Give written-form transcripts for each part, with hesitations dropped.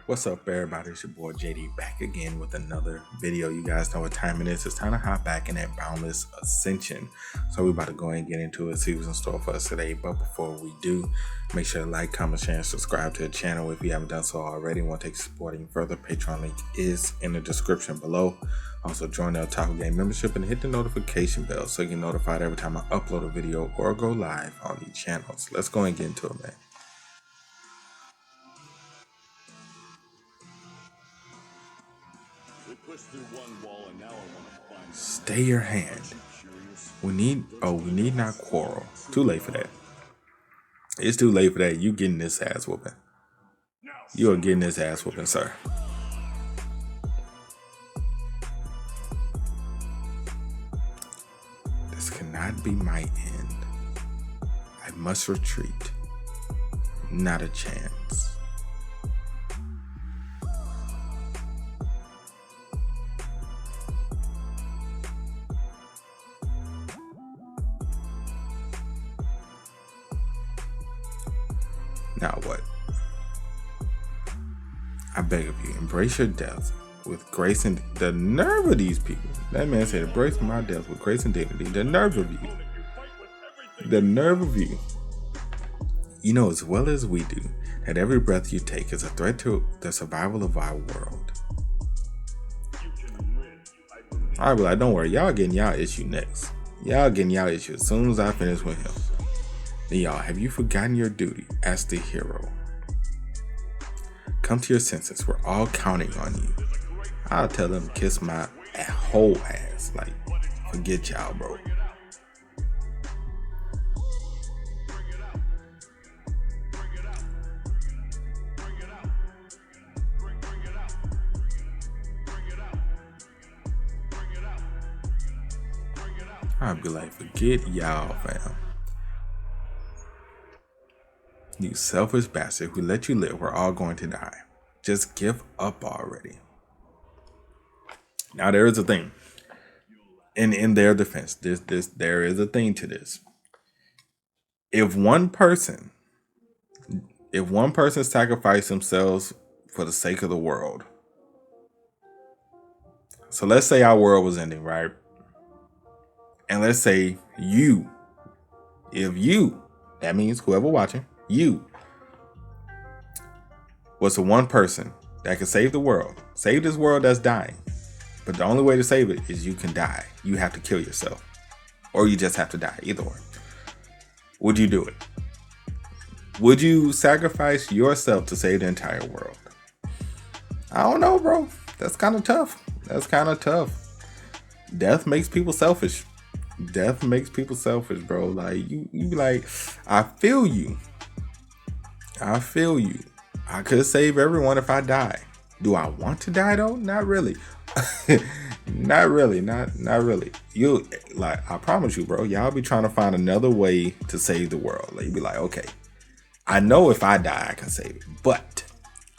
What's up, everybody? It's your boy JD back again with another video. You guys know what time it is. It's time to hop back in that Boundless Ascension. So we're about to go and get into it, see what's in store for us today. But before we do, make sure to like, comment, share, and subscribe to the channel if you haven't done so already. Want to take support even further? Patreon link is in the description below. Also join the Otaku Game membership and hit the notification bell so you get notified every time I upload a video or go live on these channels. Let's go and get into it, man. Stay your hand. We need not quarrel. Too late for that. It's too late for that. You getting this ass whooping. You are getting this ass whooping, sir. This cannot be my end. I must retreat. Not a chance. Now what? I beg of you, embrace your death with grace and the nerve of these people. That man said, embrace my death with grace and dignity. The nerve of you. The nerve of you. You know as well as we do that every breath you take is a threat to the survival of our world. I be like, don't worry, y'all getting y'all issue next. Y'all getting y'all issue as soon as I finish with him. Y'all, have you forgotten your duty as the hero? Come to your senses. We're all counting on you. I'll tell them to kiss my whole ass. Like, forget y'all, bro. I'll be like, forget y'all, fam. You selfish bastard, who let you live, we're all going to die. Just give up already. Now there is a thing. In their defense, there is a thing to this. If one person sacrificed themselves for the sake of the world. So let's say our world was ending, right? And let's say that means whoever watching, you was the one person that could save the world, save this world that's dying. But the only way to save it is you can die. You have to kill yourself, or you just have to die. Either way, would you do it? Would you sacrifice yourself to save the entire world? I don't know, bro. That's kind of tough. Death makes people selfish. Death makes people selfish, bro. Like you be like, I feel you. I could save everyone if I die. Do I want to die though? Not really. Not really. You like, I promise you, bro. Y'all be trying to find another way to save the world. Like you be like, okay, I know if I die I can save it, but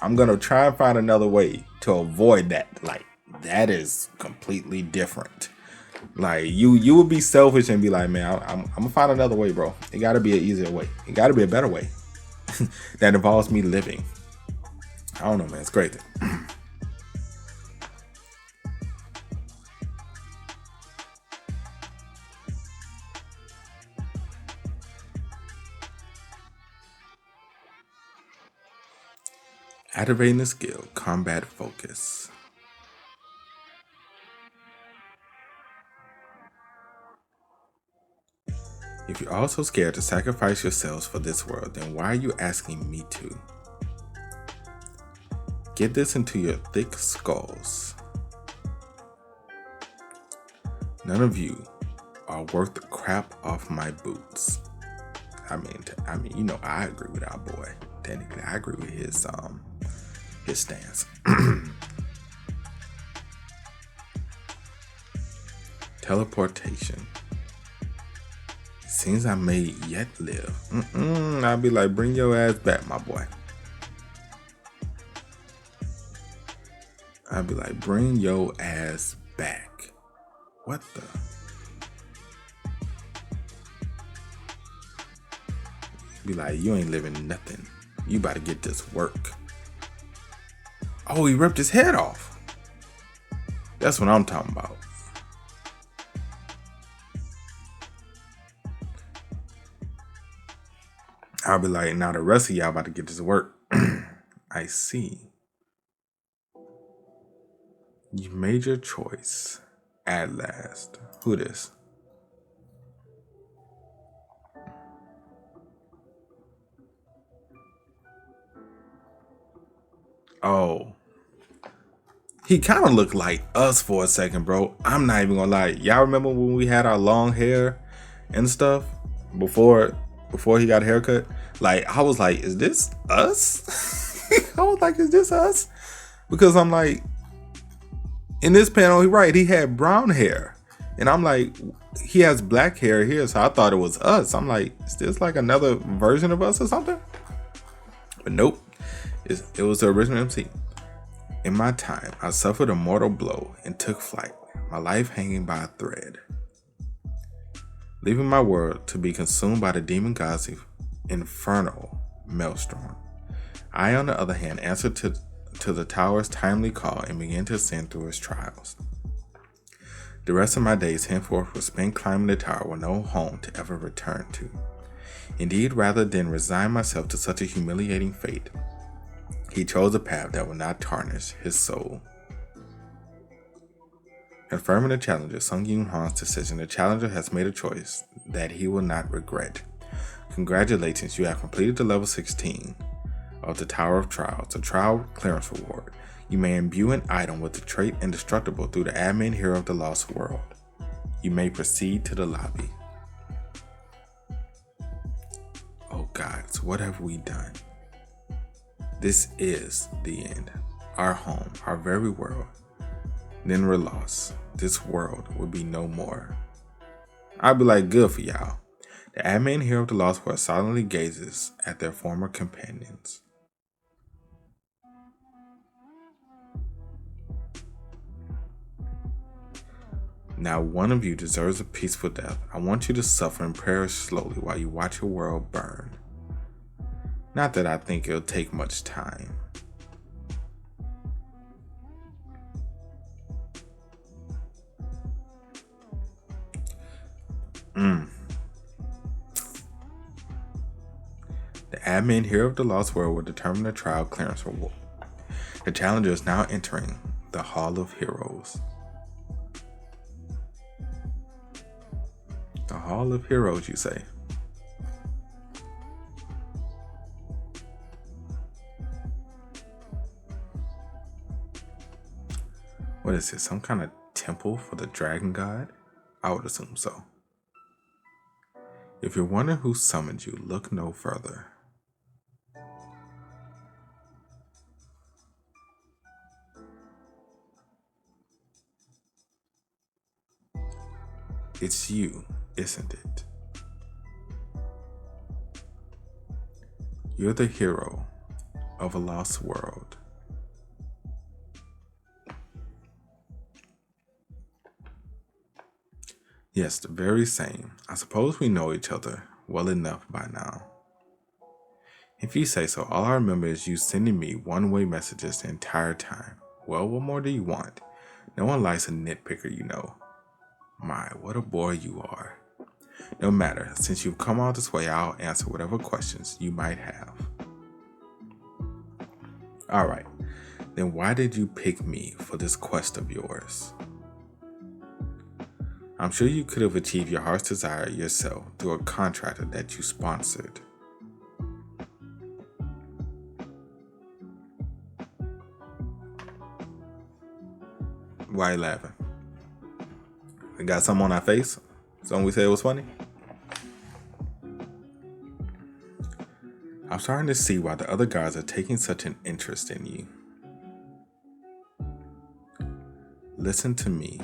I'm gonna try and find another way to avoid that. Like that is completely different. Like you would be selfish and be like, man, I'm gonna find another way, bro. It gotta be an easier way. It gotta be a better way that involves me living. I don't know, man. It's crazy. Activating the skill, combat focus. If you're also scared to sacrifice yourselves for this world, then why are you asking me to? Get this into your thick skulls. None of you are worth the crap off my boots. I mean, you know, I agree with our boy. Technically, I agree with his stance. Teleportation. Seems I may yet live. I'll be like, bring your ass back, my boy. I'll be like, bring your ass back. What the? Be like, you ain't living nothing. You about to get this work. Oh, he ripped his head off. That's what I'm talking about. I'll be like, now the rest of y'all about to get this to work. I see. You made your choice at last. Who this? Oh. He kind of looked like us for a second, bro. I'm not even gonna lie. Y'all remember when we had our long hair and stuff before he got a haircut? Like, I was like, is this us? I was like, is this us? Because I'm like, in this panel, he had brown hair. And I'm like, he has black hair here, so I thought it was us. I'm like, is this like another version of us or something? But nope, it was the original MC. In my time, I suffered a mortal blow and took flight, my life hanging by a thread. Leaving my world to be consumed by the demon god's infernal maelstrom. I, on the other hand, answered to the tower's timely call and began to ascend through its trials. The rest of my days henceforth were spent climbing the tower with no home to ever return to. Indeed, rather than resign myself to such a humiliating fate, he chose a path that would not tarnish his soul. Confirming the challenger Seong-yun Han's decision, the challenger has made a choice that he will not regret. Congratulations, you have completed the level 16 of the Tower of Trials, the trial clearance reward. You may imbue an item with the trait Indestructible through the admin hero of the Lost World. You may proceed to the lobby. Oh gods, what have we done? This is the end. Our home, our very world. Then we're lost. This world will be no more. I'd be like, good for y'all. The admin hero of the Lost World silently gazes at their former companions. Now one of you deserves a peaceful death. I want you to suffer and perish slowly while you watch your world burn. Not that I think it'll take much time. The admin hero of the Lost World will determine the trial clearance reward. The challenger is now entering the Hall of Heroes. The Hall of Heroes, you say? What is this? Some kind of temple for the dragon god? I would assume so. If you're wondering who summoned you, look no further. It's you, isn't it? You're the hero of a lost world. Yes, the very same. I suppose we know each other well enough by now. If you say so, all I remember is you sending me one-way messages the entire time. Well, what more do you want? No one likes a nitpicker, you know. My, what a boy you are. No matter, since you've come all this way, I'll answer whatever questions you might have. Alright, then why did you pick me for this quest of yours? I'm sure you could have achieved your heart's desire yourself through a contractor that you sponsored. Why are you laughing? We got something on our face? Something we said was funny? I'm starting to see why the other guys are taking such an interest in you. Listen to me.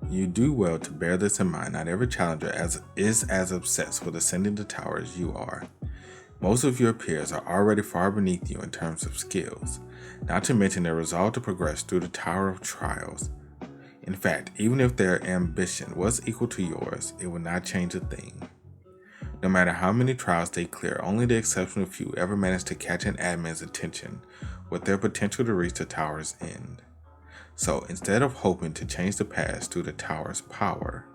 You do well to bear this in mind. Not every challenger is as obsessed with ascending the tower as you are. Most of your peers are already far beneath you in terms of skills, not to mention their resolve to progress through the Tower of Trials. In fact, even if their ambition was equal to yours, it would not change a thing. No matter how many trials they clear, only the exceptional few ever manage to catch an admin's attention with their potential to reach the tower's end. So instead of hoping to change the past through the tower's power,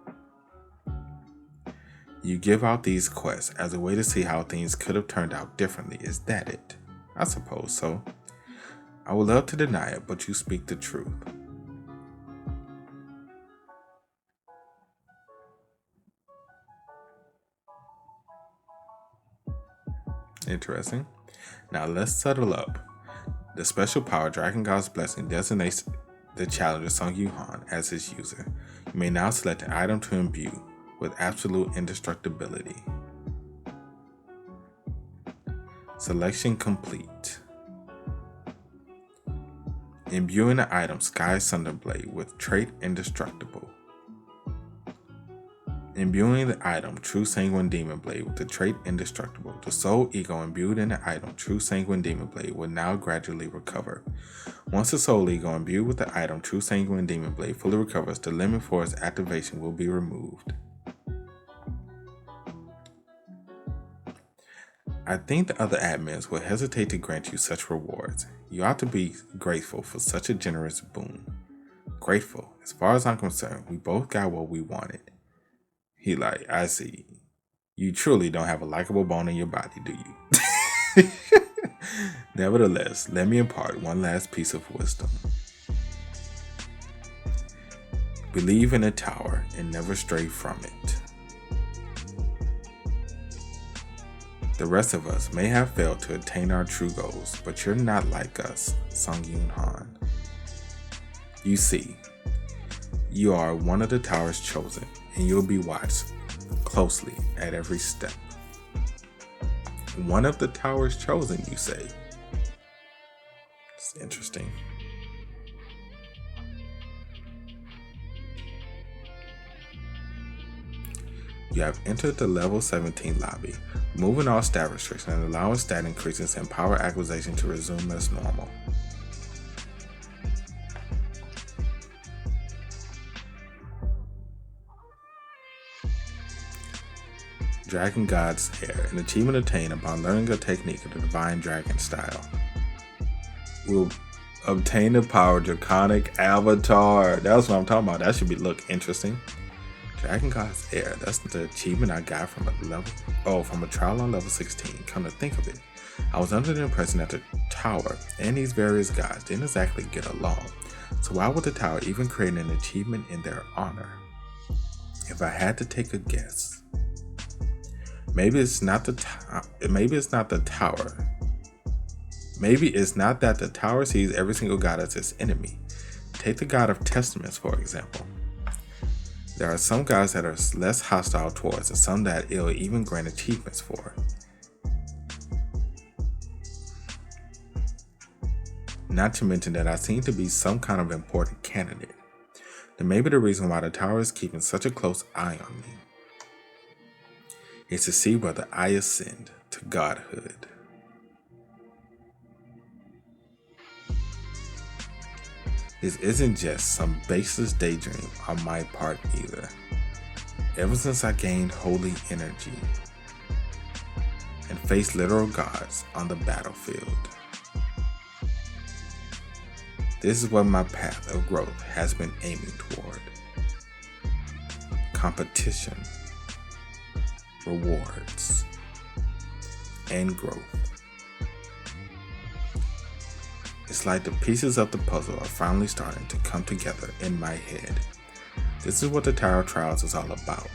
you give out these quests as a way to see how things could have turned out differently. Is that it? I suppose so. I would love to deny it, but you speak the truth. Interesting. Now let's settle up. The special power Dragon God's Blessing designates the challenger Seong-yun Han as his user. You may now select an item to imbue with absolute indestructibility. Selection complete. Imbuing the item Sky Sunderblade with trait Indestructible. Imbuing the item True Sanguine Demon Blade with the trait Indestructible. The soul ego imbued in the item True Sanguine Demon Blade will now gradually recover. Once the soul ego imbued with the item True Sanguine Demon Blade fully recovers, the limit for its activation will be removed. I think the other admins will hesitate to grant you such rewards. You ought to be grateful for such a generous boon. Grateful. As far as I'm concerned, we both got what we wanted. He like, I see. You truly don't have a likable bone in your body, do you? Nevertheless, let me impart one last piece of wisdom. Believe in a tower and never stray from it. The rest of us may have failed to attain our true goals, but you're not like us, Seong-yun Han. You see, you are one of the tower's chosen, and you'll be watched closely at every step. One of the tower's chosen, you say? It's interesting. You have entered the level 17 lobby, removing all stat restrictions and allowing stat increases and power acquisition to resume as normal. Dragon God's Heir, an achievement attained upon learning a technique of the Divine Dragon style. Will obtain the power Draconic Avatar. That's what I'm talking about. That should look interesting. Dragon God's Heir, that's the achievement I got from a trial on level 16. Come to think of it, I was under the impression that the tower and these various gods didn't exactly get along. So why would the tower even create an achievement in their honor? If I had to take a guess, maybe it's not the tower. Maybe it's not that the tower sees every single god as its enemy. Take the God of Testaments, for example. There are some gods that are less hostile towards and some that it'll even grant achievements for. Not to mention that I seem to be some kind of important candidate. Then maybe the reason why the tower is keeping such a close eye on me is to see whether I ascend to godhood. This isn't just some baseless daydream on my part either. Ever since I gained holy energy and faced literal gods on the battlefield, this is what my path of growth has been aiming toward. Competition, rewards, and growth. It's like the pieces of the puzzle are finally starting to come together in my head. This is what the Tower of Trials is all about.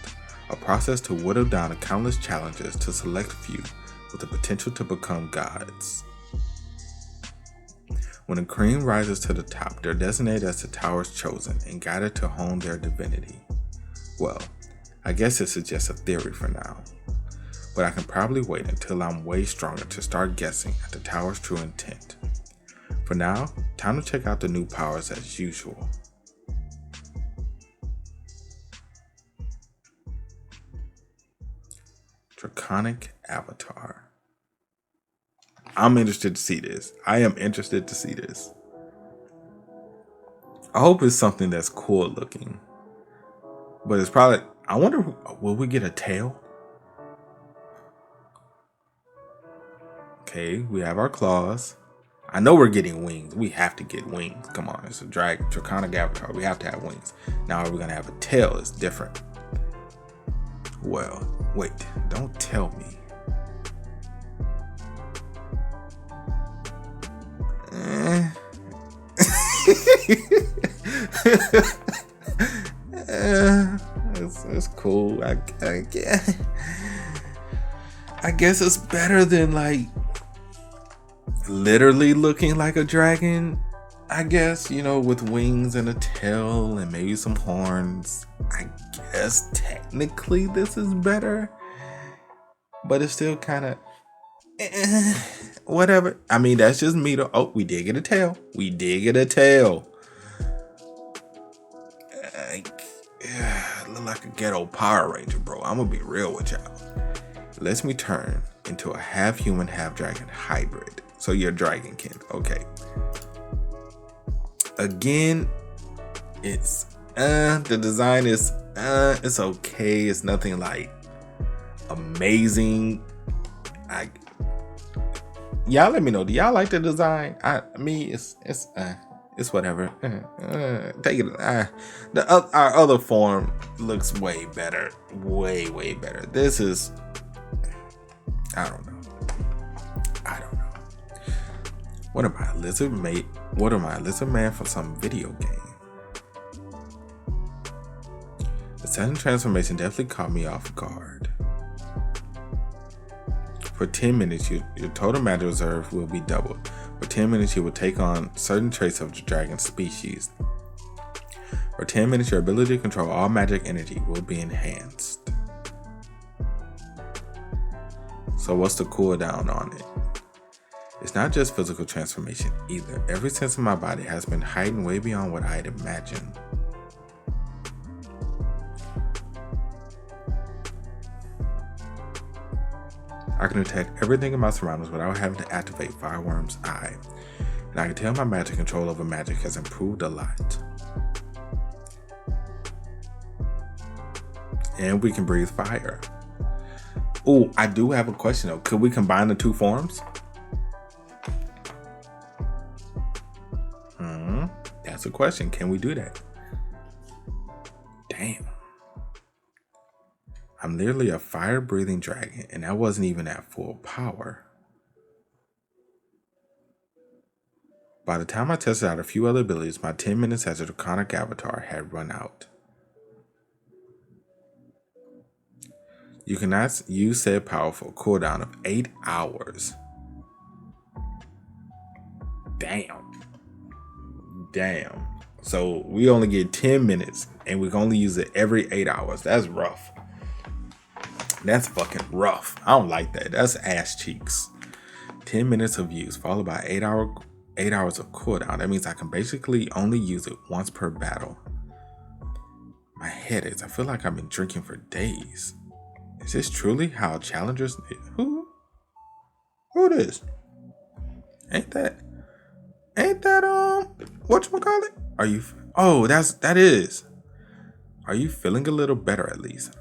A process to whittle down the countless challenges to select few with the potential to become gods. When a cream rises to the top, they're designated as the Tower's chosen and guided to hone their divinity. Well, I guess this is just a theory for now. But I can probably wait until I'm way stronger to start guessing at the Tower's true intent. For now, time to check out the new powers as usual. Draconic Avatar. I'm interested to see this. I am interested to see this. I hope it's something that's cool looking. But it's probably, I wonder, will we get a tail? Okay, we have our claws. I know we're getting wings. We have to get wings. Come on, it's a Draconic Avatar. We have to have wings. Now are we gonna have a tail? It's different. Well, wait, don't tell me. It's cool. I guess it's better than like literally looking like a dragon. I guess, with wings and a tail and maybe some horns. I guess technically this is better, but it's still kind of whatever. I mean, that's just me though. Oh, we did get a tail. Look like a ghetto Power Ranger, bro. I'm gonna be real with y'all. Lets me turn into a half human, half dragon hybrid. So you're dragonkin. Okay. Again, it's the design is it's okay. It's nothing like amazing. Y'all let me know. Do y'all like the design? It's whatever. Take it. Our other form looks way better. Way better. This is. I don't know. What am I, lizard mate? What am I, lizard man from some video game? The sudden transformation definitely caught me off guard. For 10 minutes, your total magic reserve will be doubled. For 10 minutes, you will take on certain traits of the dragon species. For 10 minutes, your ability to control all magic energy will be enhanced. So what's the cooldown on it? It's not just physical transformation either. Every sense of my body has been heightened way beyond what I had imagined. I can detect everything in my surroundings without having to activate Fireworm's Eye. And I can tell my magic control over magic has improved a lot. And we can breathe fire. Oh, I do have a question though. Could we combine the two forms? That's a question. Can we do that? Damn. I'm literally a fire-breathing dragon, and that wasn't even at full power. By the time I tested out a few other abilities, my 10 minutes as a Draconic Avatar had run out. You cannot use said power for a cooldown of 8 hours. Damn. So we only get 10 minutes and we can only use it every 8 hours. That's rough. That's fucking rough. I don't like that. That's ass cheeks. 10 minutes of use followed by 8 hours of cooldown. That means I can basically only use it once per battle. My head is. I feel like I've been drinking for days. Is this truly how challengers? Who this? Ain't that whatchamacallit? Are you? Oh, that is. Are you feeling a little better at least?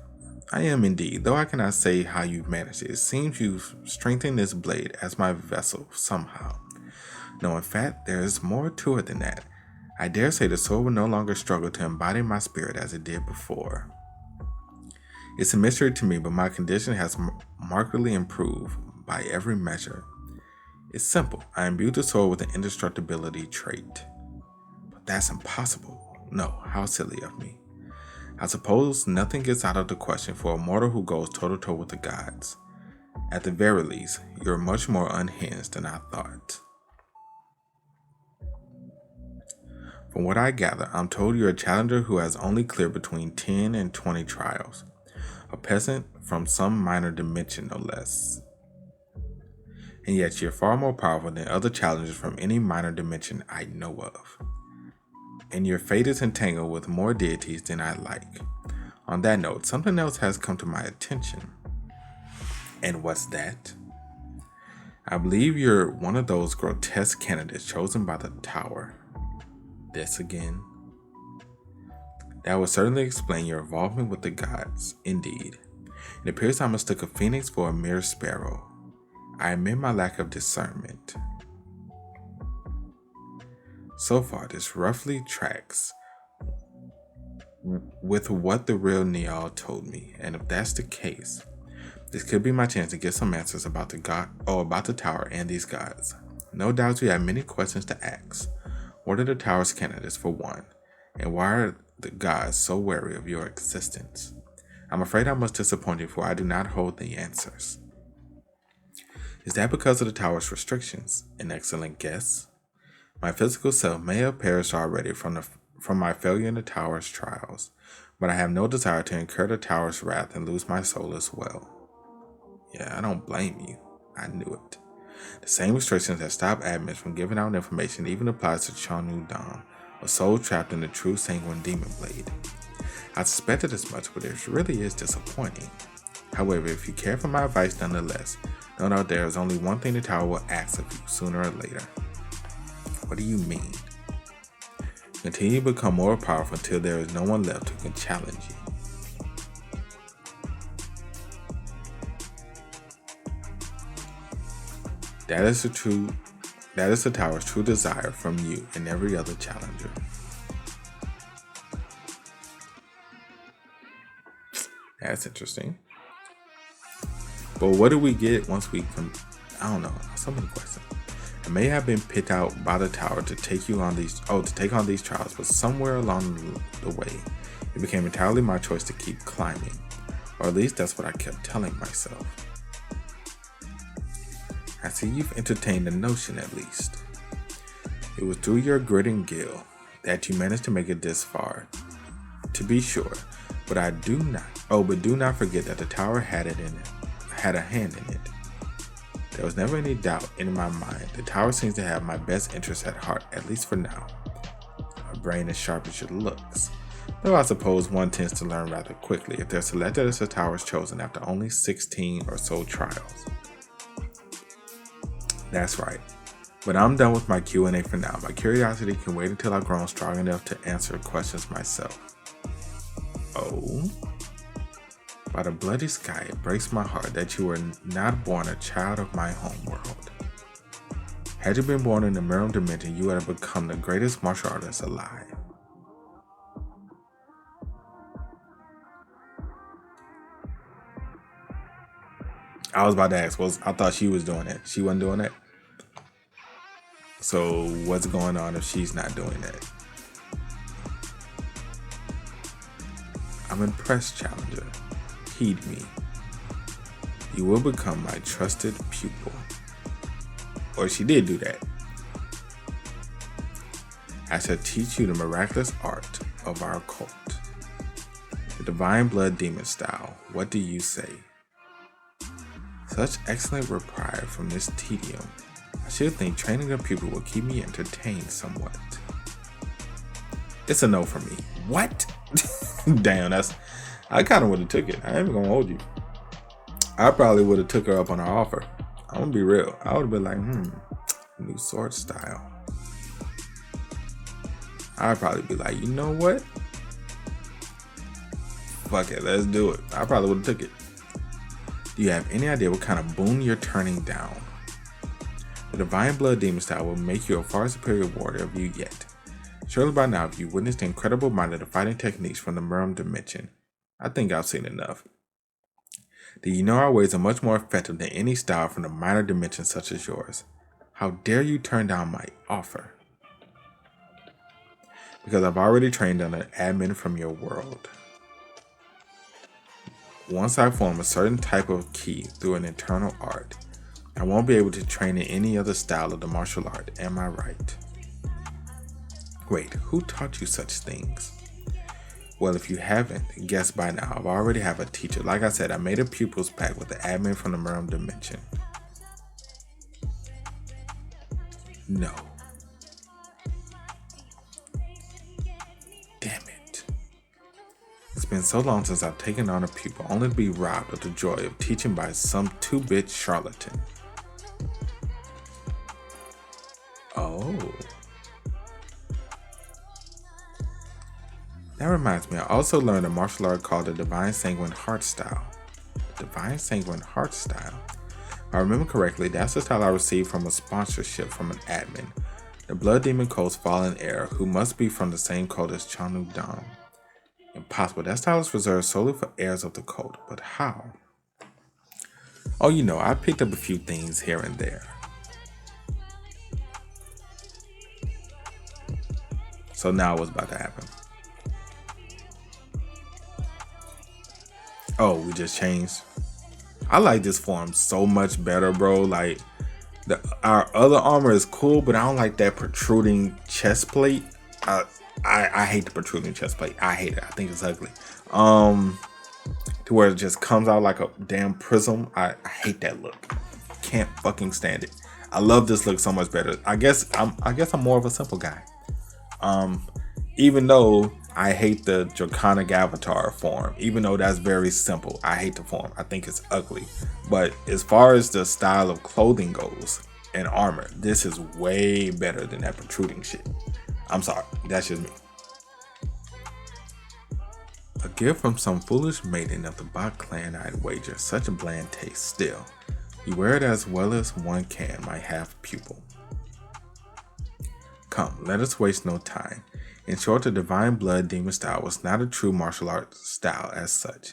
I am indeed, though I cannot say how you've managed it. It seems you've strengthened this blade as my vessel somehow. No, in fact, there is more to it than that. I dare say the sword will no longer struggle to embody my spirit as it did before. It's a mystery to me, but my condition has markedly improved by every measure. It's simple. I imbued the sword with an indestructibility trait. But that's impossible. No, how silly of me. I suppose nothing gets out of the question for a mortal who goes toe-to-toe with the gods. At the very least, you're much more unhinged than I thought. From what I gather, I'm told you're a challenger who has only cleared between 10 and 20 trials. A peasant from some minor dimension, no less. And yet you're far more powerful than other challengers from any minor dimension I know of. And your fate is entangled with more deities than I like. On that note, something else has come to my attention. And what's that? I believe you're one of those grotesque candidates chosen by the tower. This again? That would certainly explain your involvement with the gods, indeed. It appears I mistook a phoenix for a mere sparrow. I admit my lack of discernment. So far, this roughly tracks with what the real Niall told me, and if that's the case, this could be my chance to get some answers about about the tower and these gods. No doubt we have many questions to ask. What are the tower's candidates for one? And why are the gods so wary of your existence? I'm afraid I must disappoint you, for I do not hold the answers. Is that because of the tower's restrictions? An excellent guess. My physical self may have perished already from my failure in the tower's trials, but I have no desire to incur the tower's wrath and lose my soul as well. Yeah, I don't blame you. I knew it. The same restrictions that stop admins from giving out information even applies to Seong-yun Han, a soul trapped in the true Seong-yun demon blade. I suspected as much, but it really is disappointing. However, if you care for my advice nonetheless, no doubt there is only one thing the tower will ask of you sooner or later. What do you mean? Continue to become more powerful until there is no one left who can challenge you. That is the tower's true desire from you and every other challenger. That's interesting. But what do we get once we I don't know. So many questions. I may have been picked out by the tower to take on these trials, but somewhere along the way, it became entirely my choice to keep climbing. Or at least that's what I kept telling myself. I see you've entertained the notion at least. It was through your grit and gil that you managed to make it this far. To be sure, but do not forget that the tower had a hand in it. There was never any doubt in my mind. The tower seems to have my best interests at heart, at least for now. A brain as sharp as it looks. Though I suppose one tends to learn rather quickly if they're selected as the tower's chosen after only 16 or so trials. That's right. But I'm done with my Q&A for now. My curiosity can wait until I've grown strong enough to answer questions myself. Oh? By the bloody sky, it breaks my heart that you were not born a child of my homeworld. Had you been born in the Miram dimension, you would have become the greatest martial artist alive. I was about to ask, I thought she was doing it. She wasn't doing it? So what's going on if she's not doing that? I'm impressed, challenger. Heed me. You will become my trusted pupil. Or she did do that. I shall teach you the miraculous art of our cult. The divine blood demon style. What do you say? Such excellent reply from this tedium. I should think training a pupil will keep me entertained somewhat. It's a no for me. What? Damn, I kind of would have took it. I ain't even gonna hold you. I probably would have took her up on her offer. I'm gonna be real. I would have been like, new sword style. I'd probably be like, you know what? Fuck it, let's do it. I probably would have took it. Do you have any idea what kind of boon you're turning down? The divine blood demon style will make you a far superior warrior of you yet. Surely by now, if you witnessed the incredible might of the fighting techniques from the Miram dimension, I think I've seen enough. Do you know our ways are much more effective than any style from the minor dimensions such as yours? How dare you turn down my offer? Because I've already trained on an admin from your world. Once I form a certain type of ki through an internal art, I won't be able to train in any other style of the martial art, am I right? Wait, who taught you such things? Well, if you haven't guessed by now, I already have a teacher. Like I said, I made a pupils pact with the admin from the Miram dimension. No. Damn it. It's been so long since I've taken on a pupil, only to be robbed of the joy of teaching by some 2-bit charlatan. Oh. That reminds me, I also learned a martial art called the Divine Sanguine Heart Style. The Divine Sanguine Heart Style? If I remember correctly, that's the style I received from a sponsorship from an admin. The Blood Demon Code's fallen heir, who must be from the same code as Seong-yun Han. Impossible. That style is reserved solely for heirs of the code. But how? Oh, you know, I picked up a few things here and there. So now what's about to happen? Oh, we just changed. I like this form so much better, bro. Like, our other armor is cool, but I don't like that protruding chest plate. I hate the protruding chest plate. I hate it. I think it's ugly. To where it just comes out like a damn prism. I hate that look. Can't fucking stand it. I love this look so much better. I guess I'm more of a simple guy. Even though I hate the Draconic Avatar form, even though that's very simple, I hate the form. I think it's ugly. But as far as the style of clothing goes and armor, this is way better than that protruding shit. I'm sorry, that's just me. A gift from some foolish maiden of the Bot clan, I'd wager. Such a bland taste. Still, you wear it as well as one can, my half pupil. Come, let us waste no time. In short, the Divine Blood Demon style was not a true martial arts style as such.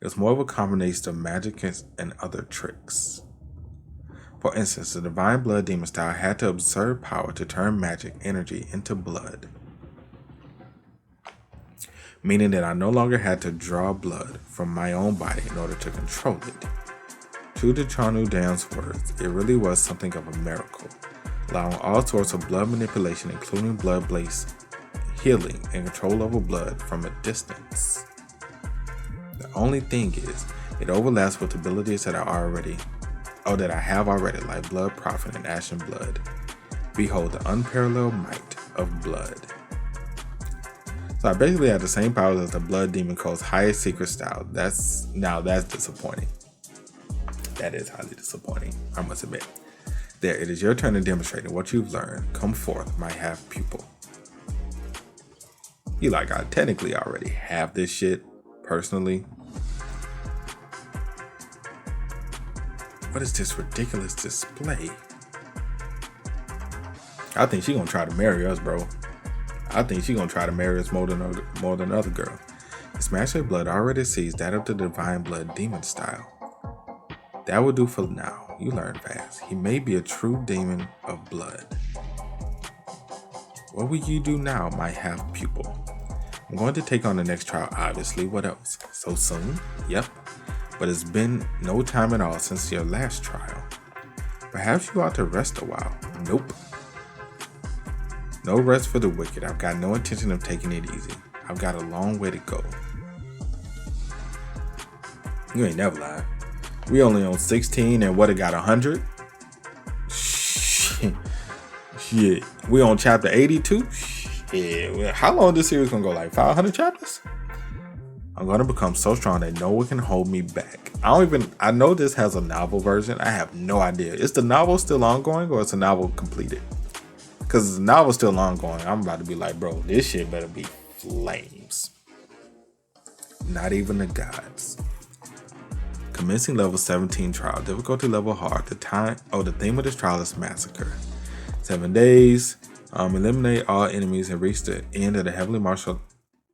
It was more of a combination of magic and other tricks. For instance, the Divine Blood Demon style had the absurd power to turn magic energy into blood, meaning that I no longer had to draw blood from my own body in order to control it. True to Seong-yun Han's words, it really was something of a miracle, allowing all sorts of blood manipulation, including blood-based healing and control over blood from a distance. The only thing is, it overlaps with abilities that I have already, like Blood Prophet and Ashen Blood. Behold the unparalleled might of blood. So I basically have the same powers as the Blood Demon Code's highest secret style. That's disappointing. That is highly disappointing, I must admit. There, it is your turn to demonstrate what you've learned. Come forth, my half pupil. I technically already have this shit, personally. What is this ridiculous display? I think she gonna try to marry us, bro. I think she gonna try to marry us more than other girl. This Master Blood already sees that of the Divine Blood Demon style. That will do for now. You learn fast. He may be a true demon of blood. What will you do now, my half pupil? I'm going to take on the next trial, obviously. What else? So soon? Yep. But it's been no time at all since your last trial. Perhaps you ought to rest a while. Nope. No rest for the wicked. I've got no intention of taking it easy. I've got a long way to go. You ain't never lied. We only on 16 and it got 100? Shit. We on chapter 82? Yeah, how long this series gonna go? Like 500 chapters? I'm gonna become so strong that no one can hold me back. I know this has a novel version. I have no idea. Is the novel still ongoing or is the novel completed? Because the novel's still ongoing. I'm about to be like, bro, this shit better be flames. Not even the gods. Commencing level 17 trial. Difficulty level hard. The theme of this trial is Massacre. 7 days. Eliminate all enemies and reach the end of the heavily martial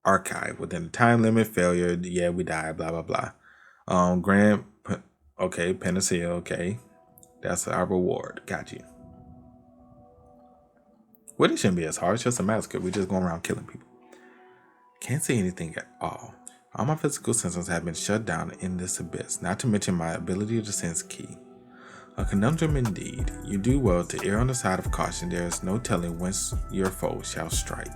archive within the time limit. Failure, yeah, we die, blah blah blah. Panacea, okay, that's our reward. Got you. Well, it shouldn't be as hard. It's just a massacre. We just going around killing people. Can't see anything at all. All my physical senses have been shut down in this abyss. Not to mention my ability to sense ki. A conundrum indeed. You do well to err on the side of caution. There is no telling whence your foe shall strike.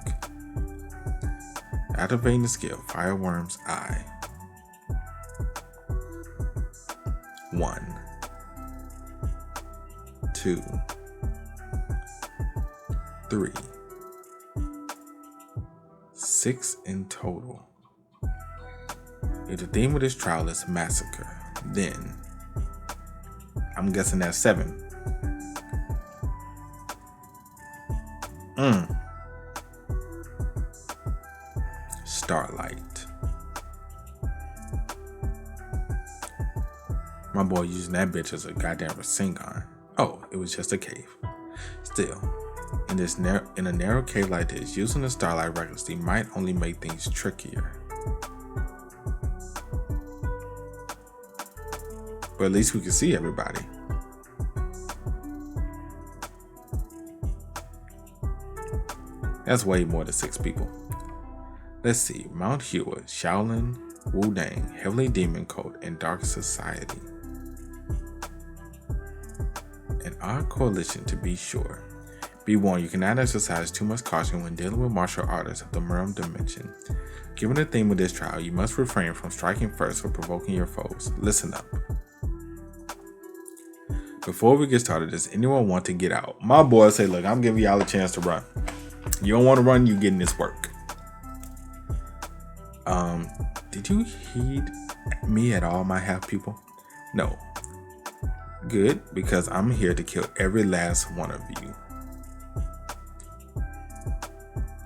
Activating the skill, Fireworm's Eye. 1, 2, 3, 6 in total. If the theme of this trial is Massacre, then I'm guessing that's 7. Starlight. My boy, using that bitch as a goddamn machine gun. Oh, it was just a cave. Still, in a narrow cave like this, using the starlight recklessly might only make things trickier. But at least we can see everybody. That's way more than 6 people. Let's see. Mount Hewitt, Shaolin, Wudang, Heavenly Demon Cult, and Dark Society. An odd coalition to be sure. Be warned, you cannot exercise too much caution when dealing with martial artists of the Murum dimension. Given the theme of this trial, you must refrain from striking first or provoking your foes. Listen up. Before we get started, does anyone want to get out? My boy say, look, I'm giving y'all a chance to run. You don't want to run, you getting this work. Did you heed me at all, my half people? No. Good, because I'm here to kill every last one of you.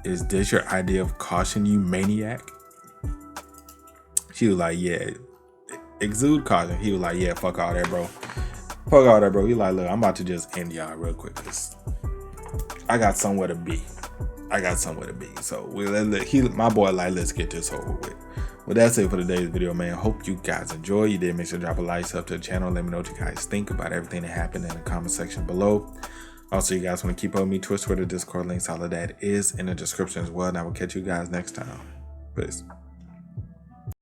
Is this your idea of caution, you maniac? She was like, yeah. Exude caution. He was like, yeah, fuck all that, bro. Fuck all that, bro. He like, look, I'm about to just end y'all real quick, because I got somewhere to be. So my boy like, let's get this over with. Well, that's it for today's video, man. Hope you guys enjoy. You did, make sure to drop a like, sub to the channel. Let me know what you guys think about everything that happened in the comment section below. Also, you guys want to keep up with me, Twitch, Twitter, Discord, links, all of that is in the description as well. And I will catch you guys next time. Peace.